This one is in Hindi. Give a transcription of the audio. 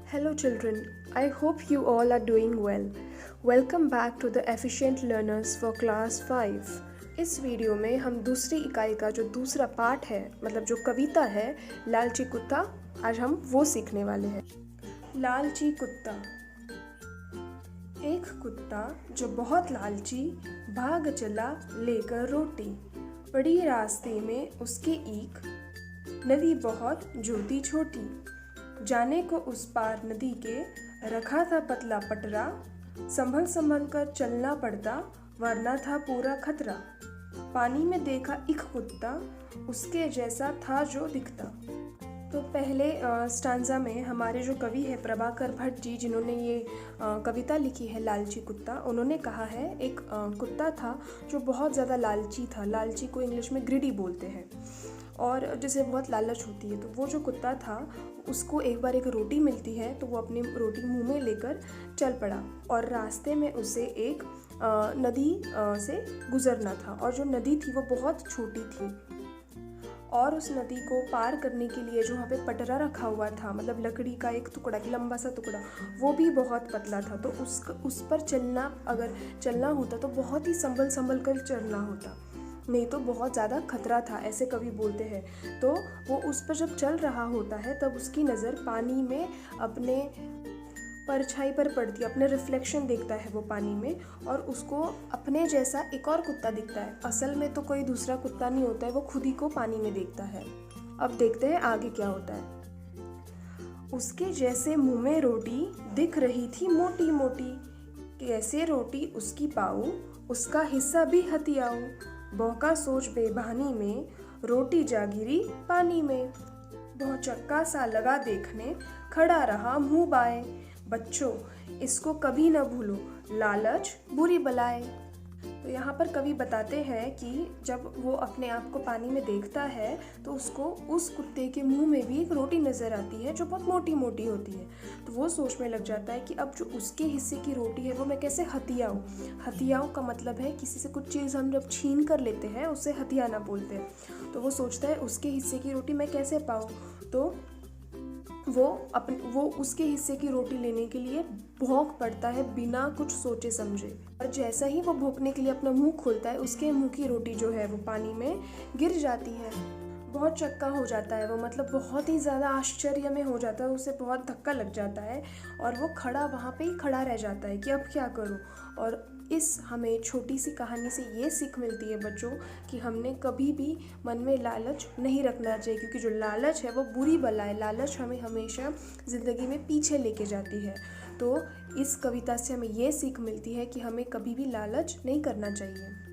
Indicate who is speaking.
Speaker 1: Hello children, I hope you all are doing well. Welcome back to the Efficient Learners for Class 5. इस वीडियो में हम दूसरी इकाई का जो दूसरा पार्ट है, मतलब जो कविता है लालची कुत्ता, आज हम वो सीखने वाले हैं। लालची कुत्ता। एक कुत्ता जो बहुत लालची भाग चला लेकर रोटी, पड़ी रास्ते में उसके ईख, नदी बहुत जोती छोटी, जाने को उस पार नदी के रखा था पतला पटरा, संभल संभल कर चलना पड़ता वरना था पूरा खतरा, पानी में देखा एक कुत्ता उसके जैसा था जो दिखता। तो पहले स्टांजा में हमारे जो कवि है प्रभाकर भट्ट जी, जिन्होंने ये कविता लिखी है लालची कुत्ता, उन्होंने कहा है एक कुत्ता था जो बहुत ज़्यादा लालची था। लालची को इंग्लिश में ग्रीडी बोलते हैं और जिसे बहुत लालच होती है। तो वो जो कुत्ता था उसको एक बार एक रोटी मिलती है तो वो अपनी रोटी मुंह में लेकर चल पड़ा और रास्ते में उसे एक नदी से गुजरना था और जो नदी थी वो बहुत छोटी थी और उस नदी को पार करने के लिए जो वहाँ पे पटरा रखा हुआ था, मतलब लकड़ी का एक टुकड़ा, एक लंबा सा टुकड़ा, वो भी बहुत पतला था। तो उस पर चलना, अगर चलना होता तो बहुत ही संभल संभल कर चलना होता, नहीं तो बहुत ज़्यादा खतरा था, ऐसे कवि बोलते हैं। तो वो उस पर जब चल रहा होता है तब उसकी नज़र पानी में अपने परछाई पर पड़ती है, अपने रिफ्लेक्शन देखता है वो पानी में और उसको अपने जैसा एक और कुत्ता दिखता है। असल में तो कोई दूसरा कुत्ता नहीं होता है, वो खुद ही को पानी में देखता है। अब देखते हैं आगे क्या होता है। उसके जैसे मुंह में रोटी दिख रही थी मोटी मोटी, कैसे रोटी उसकी पाऊँ, उसका हिस्सा भी हथियाऊँ, बौका सोच बेबहानी में, रोटी जा गिरी पानी में, बहुत चक्का सा लगा देखने, खड़ा रहा मुंह बाएं, बच्चों इसको कभी न भूलो, लालच बुरी बलाए। तो यहाँ पर कवि बताते हैं कि जब वो अपने आप को पानी में देखता है तो उसको उस कुत्ते के मुंह में भी एक रोटी नज़र आती है जो बहुत मोटी मोटी होती है। तो वो सोच में लग जाता है कि अब जो उसके हिस्से की रोटी है वो मैं कैसे हथियाऊँ। हथियाऊँ का मतलब है किसी से कुछ चीज़ हम जब छीन कर लेते हैं उसे हथियाना बोलते हैं। तो वो सोचता है उसके हिस्से की रोटी मैं कैसे पाऊँ। तो वो उसके हिस्से की रोटी लेने के लिए भौंक पड़ता है बिना कुछ सोचे समझे, और जैसा ही वो भौंकने के लिए अपना मुंह खोलता है उसके मुंह की रोटी जो है वो पानी में गिर जाती है। बहुत चक्का हो जाता है वो, मतलब बहुत ही ज़्यादा आश्चर्य में हो जाता है, उसे बहुत धक्का लग जाता है और वो वहाँ पे ही खड़ा रह जाता है कि अब क्या करूँ। और इस हमें छोटी सी कहानी से ये सीख मिलती है बच्चों कि हमने कभी भी मन में लालच नहीं रखना चाहिए, क्योंकि जो लालच है वो बुरी बला है। लालच हमें हमेशा ज़िंदगी में पीछे लेके जाती है। तो इस कविता से हमें ये सीख मिलती है कि हमें कभी भी लालच नहीं करना चाहिए।